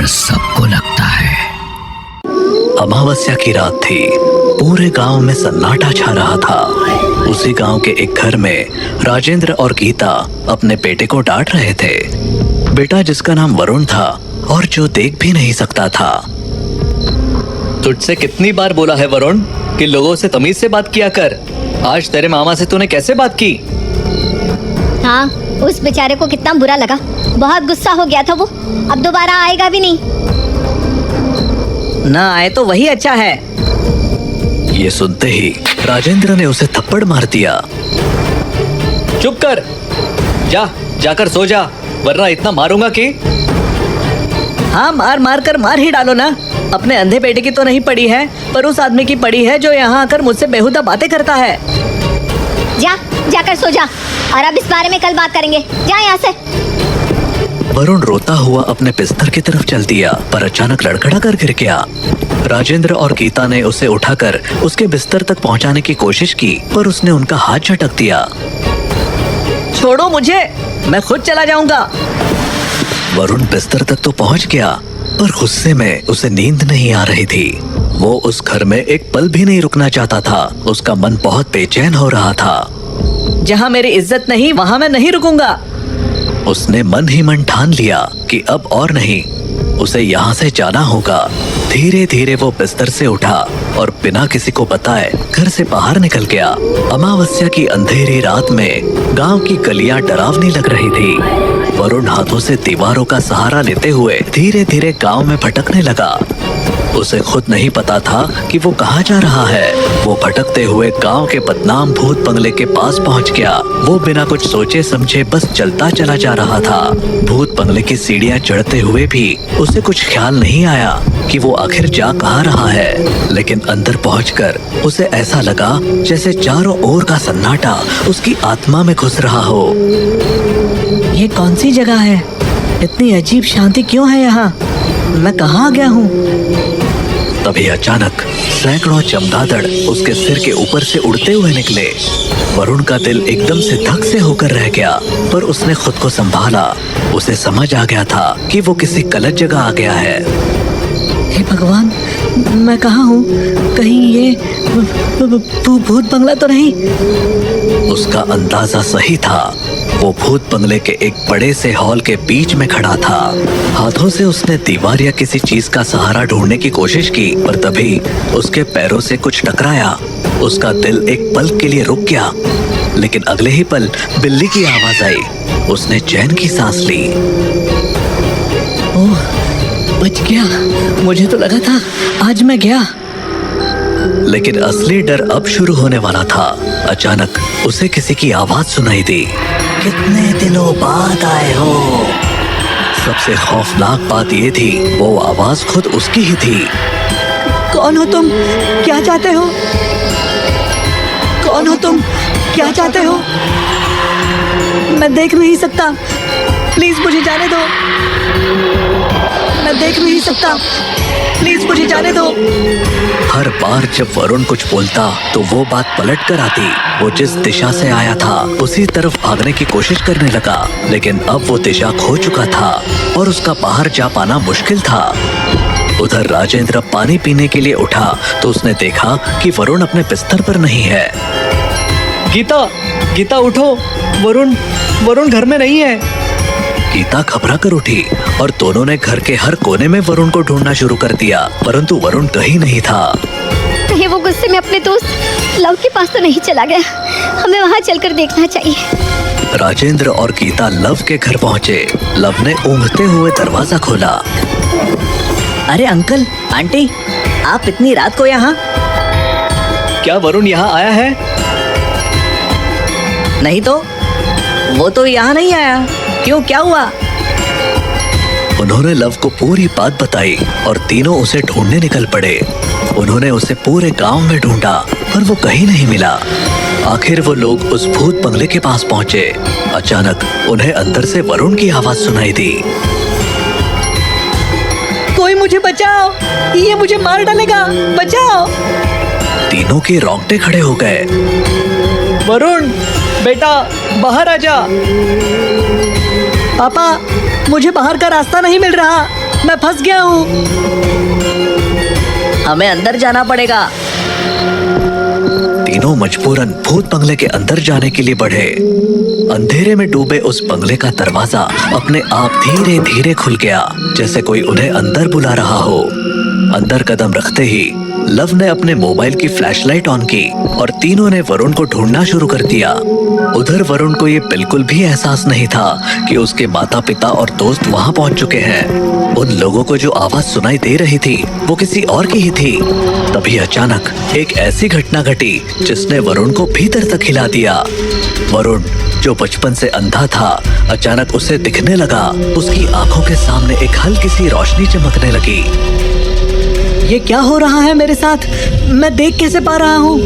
डर सबको लगता है। अमावस्या की रात थी। पूरे गांव में सन्नाटा छा रहा था। उसी गांव के एक घर में राजेंद्र और गीता अपने बेटे को डांट रहे थे। बेटा जिसका नाम वरुण था और जो देख भी नहीं सकता था। तुझसे कितनी बार बोला है वरुण कि लोगों से तमीज से बात किया कर। आज तेरे मामा से तूने कैसे बात की? हाँ, उस बेचारे को कितना बुरा लगा। बहुत गुस्सा हो गया था वो। अब दोबारा आएगा भी नहीं। ना आए तो वही अच्छा है। ये सुनते ही राजेंद्र ने उसे थप्पड़ मार दिया। चुप कर, जाकर सो जा, वरना इतना मारूंगा कि। हाँ, मार ही डालो ना। अपने अंधे बेटे की तो नहीं पड़ी है, पर उस आदमी की पड़ी है जो यहाँ आकर मुझसे बेहुदा बातें करता है। जाकर सो जा, और अब इस बारे में कल बात करेंगे। जा यहाँ से। वरुण रोता हुआ अपने बिस्तर की तरफ चल दिया, पर अचानक लड़खड़ा कर गिर गया। राजेंद्र और गीता ने उसे उठाकर उसके बिस्तर तक पहुंचाने की कोशिश की, पर उसने उनका हाथ झटक दिया। छोड़ो मुझे, मैं खुद चला जाऊंगा। वरुण बिस्तर तक तो पहुंच गया, पर गुस्से में उसे नींद नहीं आ रही थी। वो उस घर में एक पल भी नहीं रुकना चाहता था। उसका मन बहुत बेचैन हो रहा था। जहाँ मेरी इज्जत नहीं, वहाँ मैं नहीं रुकूंगा। उसने मन ही मन ठान लिया कि अब और नहीं, उसे यहाँ से जाना होगा। धीरे धीरे वो बिस्तर से उठा और बिना किसी को बताए घर से बाहर निकल गया। अमावस्या की अंधेरी रात में गांव की गलियां डरावनी लग रही थी। वरुण हाथों से दीवारों का सहारा लेते हुए धीरे धीरे गांव में भटकने लगा। उसे खुद नहीं पता था कि वो कहाँ जा रहा है। वो भटकते हुए गांव के बदनाम भूत बंगले के पास पहुंच गया। वो बिना कुछ सोचे समझे बस चलता चला जा रहा था। भूत बंगले की सीढ़ियां चढ़ते हुए भी उसे कुछ ख्याल नहीं आया कि वो आखिर जा कहाँ रहा है। लेकिन अंदर पहुंचकर उसे ऐसा लगा जैसे चारों ओर का सन्नाटा उसकी आत्मा में घुस रहा हो। ये कौन सी जगह है? इतनी अजीब शांति क्यों है यहाँ? मैं कहाँ आ गया हूँ? तभी अचानक सैकड़ों चमगादड़ उसके सिर के ऊपर से उड़ते हुए निकले। वरुण का दिल एकदम से धक से होकर रह गया, पर उसने खुद को संभाला। उसे समझ आ गया था कि वो किसी गलत जगह आ गया है। हे भगवान, मैं कहाँ हूँ? कहीं ये भूत बंगला तो नहीं? उसका अंदाजा सही था। वो भूत बंगले के एक बड़े से हॉल के बीच में खड़ा था। हाथों से उसने दीवार या किसी चीज का सहारा ढूंढने की कोशिश की, पर तभी उसके पैरों से कुछ टकराया। उसका दिल एक पल के लिए रुक गया, लेकिन अगले ही पल बिल्ली की आवाज आई। उसने चैन की सांस ली। ओह, बच गया। मुझे तो लगा था आज मैं गया। लेकिन असली डर अब शुरू होने वाला था। अचानक उसे किसी की आवाज सुनाई दी। कितने दिनों बाद आए हो? सबसे खौफनाक बात ये थी, वो आवाज खुद उसकी ही थी। कौन हो तुम? क्या चाहते हो? कौन हो तुम? क्या चाहते हो? मैं देख नहीं सकता, प्लीज मुझे जाने दो। मैं देख नहीं सकता, प्लीज मुझे जाने दो। हर बार जब वरुण कुछ बोलता तो वो बात पलट कर आती। वो जिस दिशा से आया था उसी तरफ भागने की कोशिश करने लगा, लेकिन अब वो दिशा खो चुका था और उसका बाहर जा पाना मुश्किल था। उधर राजेंद्र पानी पीने के लिए उठा तो उसने देखा कि वरुण अपने बिस्तर पर नहीं है। गीता उठो, वरुण घर में नहीं है। गीता घबरा कर उठी और दोनों ने घर के हर कोने में वरुण को ढूंढना शुरू कर दिया, परंतु वरुण कहीं नहीं था। कहीं वो गुस्से में अपने दोस्त लव के पास तो नहीं चला गया? हमें वहाँ चलकर देखना चाहिए। राजेंद्र और गीता लव के घर पहुँचे। लव ने ऊँघते हुए दरवाजा खोला। अरे अंकल, आंटी, आप इतनी रात को यहाँ? क्या वरुण यहाँ आया है? नहीं तो, वो तो यहाँ नहीं आया। क्यों, क्या हुआ? उन्होंने लव को पूरी बात बताई और तीनों उसे ढूंढने निकल पड़े। उन्होंने उसे पूरे गांव में ढूंढा, पर वो कहीं नहीं मिला। आखिर वो लोग उस भूत बंगले के पास पहुंचे। अचानक उन्हें अंदर से वरुण की आवाज सुनाई दी। कोई मुझे बचाओ, ये मुझे मार डालेगा, बचाओ। तीनों के रोंगटे खड़े हो गए। वरुण बेटा, बाहर आ जा। पापा, मुझे बाहर का रास्ता नहीं मिल रहा। मैं फंस गया हूँ। हमें अंदर जाना पड़ेगा। तीनों मजबूरन भूत बंगले के अंदर जाने के लिए बढ़े। अंधेरे में डूबे उस बंगले का दरवाजा अपने आप धीरे धीरे खुल गया, जैसे कोई उन्हें अंदर बुला रहा हो। अंदर कदम रखते ही लव ने अपने मोबाइल की फ्लैशलाइट ऑन की और तीनों ने वरुण को ढूंढना शुरू कर दिया। उधर वरुण को ये बिल्कुल भी एहसास नहीं था कि उसके माता पिता और दोस्त वहां पहुंच चुके हैं। उन लोगों को जो आवाज सुनाई दे रही थी वो किसी और की ही थी। तभी अचानक एक ऐसी घटना घटी जिसने वरुण को भीतर तक हिला दिया। वरुण जो बचपन से अंधा था, अचानक उसे दिखने लगा। उसकी आंखों के सामने एक हल्की सी रोशनी चमकने लगी। ये क्या हो रहा है मेरे साथ? मैं देख कैसे पा रहा हूँ?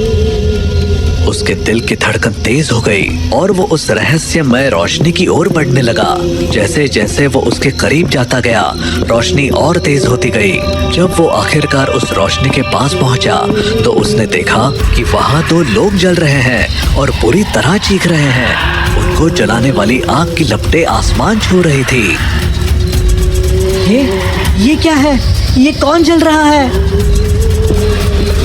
उसके दिल की धड़कन तेज हो गई और वो उस रहस्यमय रोशनी की ओर बढ़ने लगा। जैसे जैसे वो उसके करीब जाता गया, रोशनी और तेज होती गई। जब वो आखिरकार उस रोशनी के पास पहुंचा तो उसने देखा कि वहां 2 लोग जल रहे हैं और बुरी तरह चीख रहे हैं। उनको जलाने वाली आग की लपटें आसमान छू रही थी। ये क्या है? ये कौन जल रहा है?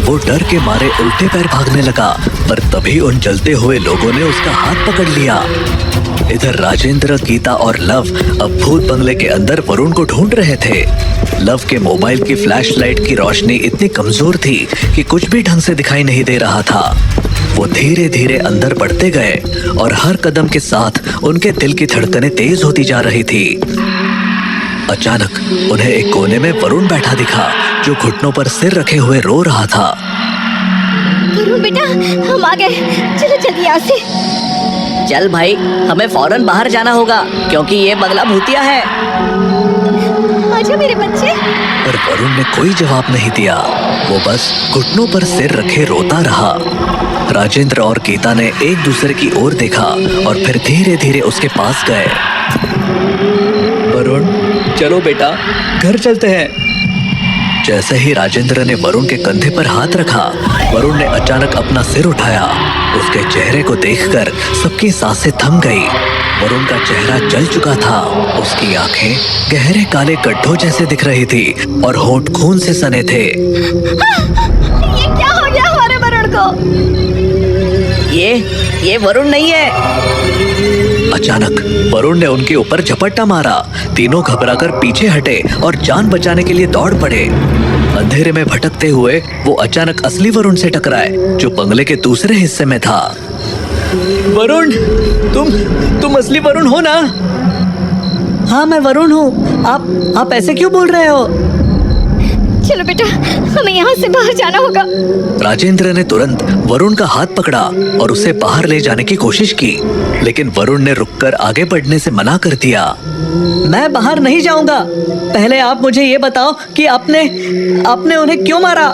वो डर के मारे उल्टे पैर भागने लगा, पर तभी उन जलते हुए लोगों ने उसका हाथ पकड़ लिया। इधर राजेंद्र, गीता और लव अब भूत बंगले के अंदर वरुण को ढूंढ रहे थे। लव के मोबाइल की फ्लैशलाइट की रोशनी इतनी कमजोर थी कि कुछ भी ढंग से दिखाई नहीं दे रहा था। वो धीरे धीरे अंदर बढ़ते गए और हर कदम के साथ उनके दिल की धड़कनें तेज होती जा रही थी। अचानक उन्हें एक कोने में वरुण बैठा दिखा, जो घुटनों पर सिर रखे हुए रो रहा था। वरुण बेटा, हम आ गए। चलो जल्दी यहाँ से। चल भाई, हमें फौरन बाहर जाना होगा क्योंकि ये बंगला भूतिया है। आजा मेरे बच्चे। पर वरुण ने कोई जवाब नहीं दिया। वो बस घुटनों पर सिर रखे रोता रहा। राजेंद्र और गीता ने एक दूसरे की ओर देखा और फिर धीरे धीरे उसके पास गए। वरुण, चलो बेटा, घर चलते हैं। जैसे ही राजेंद्र ने वरुण के कंधे पर हाथ रखा, वरुण ने अचानक अपना सिर उठाया। उसके चेहरे को देखकर सबकी सांसें थम गई। वरुण का चेहरा जल चुका था। उसकी आंखें गहरे काले गड्ढों जैसे दिख रही थी और होंठ खून से सने थे। ये क्या हो गया हमारे वरुण को? ये वरुण नहीं है। अचानक वरुण ने उनके ऊपर झपट्टा मारा। तीनों घबराकर पीछे हटे और जान बचाने के लिए दौड़ पड़े। अंधेरे में भटकते हुए वो अचानक असली वरुण से टकराए, जो बंगले के दूसरे हिस्से में था। वरुण, तुम असली वरुण हो ना? हाँ, मैं वरुण हूँ। आप ऐसे क्यों बोल रहे हो? चलो बेटा, हमें यहाँ से बाहर जाना होगा। राजेंद्र ने तुरंत वरुण का हाथ पकड़ा और उसे बाहर ले जाने की कोशिश की, लेकिन वरुण ने रुककर आगे बढ़ने से मना कर दिया। मैं बाहर नहीं जाऊंगा। पहले आप मुझे ये बताओ कि आपने उन्हें क्यों मारा?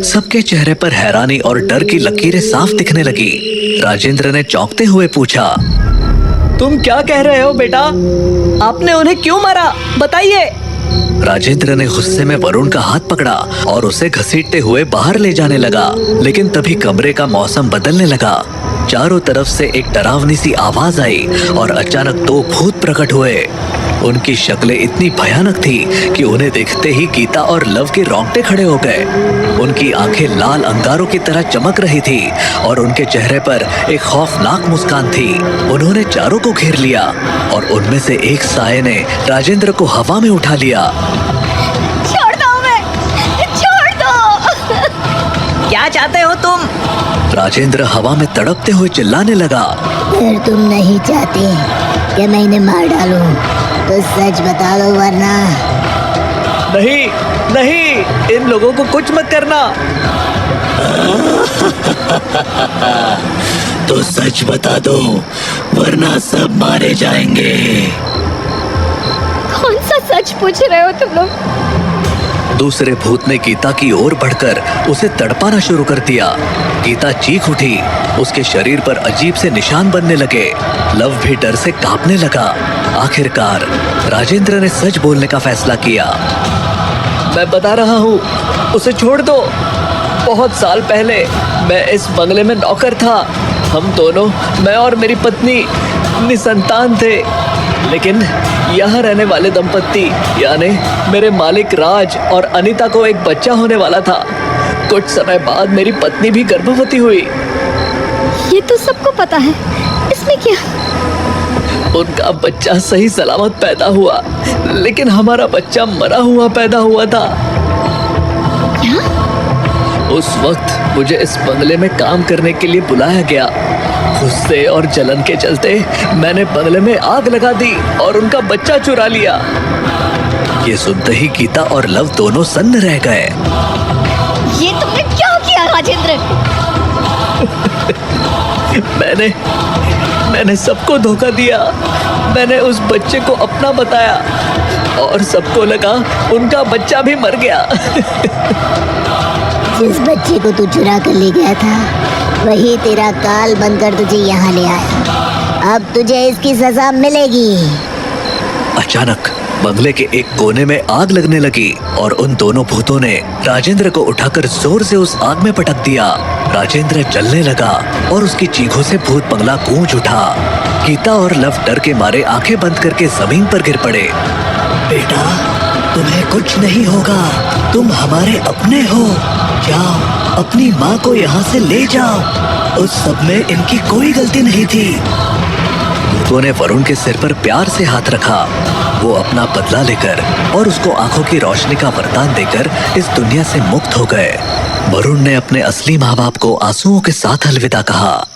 सबके चेहरे पर हैरानी और डर की लकीरें साफ दिखने लगी। राजेंद्र ने चौंकते हुए पूछा, तुम क्या कह रहे हो बेटा? आपने उन्हें क्यों मारा? बताइए। राजेंद्र ने गुस्से में वरुण का हाथ पकड़ा और उसे घसीटते हुए बाहर ले जाने लगा। लेकिन तभी कमरे का मौसम बदलने लगा। चारों तरफ से एक डरावनी सी आवाज आई और अचानक 2 भूत प्रकट हुए। उनकी शक्लें इतनी भयानक थी कि उन्हें देखते ही गीता और लव के रोंगटे खड़े हो गए। उनकी आंखें लाल अंगारों की तरह चमक रही थी और उनके चेहरे पर एक खौफनाक मुस्कान थी। उन्होंने चारों को घेर लिया और उनमें से एक साये ने राजेंद्र को हवा में उठा लिया। छोड़ दो हमें, छोड़ दो। क्या चाहते हो तुम? राजेंद्र हवा में तड़पते हुए चिल्लाने लगा। अगर तुम नहीं चाहते कि मैं इन्हें मार डालूं, तो सच बता दो, वरना नहीं, इन लोगों को कुछ मत करना। तो सच बता दो, वरना सब मारे जाएंगे। कौन सा सच पूछ रहे हो तुम लोग? दूसरे भूत ने गीता की ओर बढ़कर उसे तड़पाना शुरू कर दिया। गीता चीख उठी। उसके शरीर पर अजीब से निशान बनने लगे। लव भी डर से कांपने लगा। आखिरकार राजेंद्र ने सच बोलने का फैसला किया। मैं बता रहा हूँ, उसे छोड़ दो। बहुत साल पहले मैं इस बंगले में नौकर था। हम दोनों, मैं और मेरी पत्नी, निसंतान थे। लेकिन यहाँ रहने वाले दंपत्ति यानी मेरे मालिक राज और अनीता को एक बच्चा होने वाला था। कुछ समय बाद मेरी पत्नी भी गर्भवती हुई। ये तो सबको पता है, इसमें क्या? उनका बच्चा सही सलामत पैदा हुआ, लेकिन हमारा बच्चा मरा हुआ पैदा हुआ था। क्या? उस वक्त मुझे इस बंगले में काम करने के लिए बुलाया गया। गुस्से और जलन के चलते मैंने बंगले में आग लगा दी और उनका बच्चा चुरा लिया। ये सुनते ही गीता और लव दोनों सन्न रह गए। ये तुमने क्या किया राजेंद्र? मैंने सबको धोखा दिया। मैंने उस बच्चे को अपना बताया और सबको लगा उनका बच्चा भी मर गया। जिस बच्चे को तू चुरा कर ले गया था वही तेरा काल बनकर तुझे यहाँ ले आया। अब तुझे इसकी सजा मिलेगी। अचानक बंगले के एक कोने में आग लगने लगी और उन दोनों भूतों ने राजेंद्र को उठाकर जोर से उस आग में पटक दिया। राजेंद्र जलने लगा और उसकी चीखों से भूत बंगला गूंज उठा। गीता और लव डर के मारे आंखें बंद करके जमीन पर गिर पड़े। बेटा, तुम्हें कुछ नहीं होगा, तुम हमारे अपने हो। जाओ, अपनी माँ को यहाँ से ले जाओ। उस सब में इनकी कोई गलती नहीं थी। भूतों ने वरुण के सिर पर प्यार से हाथ रखा। वो अपना बदला लेकर और उसको आंखों की रोशनी का वरदान देकर इस दुनिया से मुक्त हो गए। वरुण ने अपने असली माँ बाप को आंसुओं के साथ अलविदा कहा।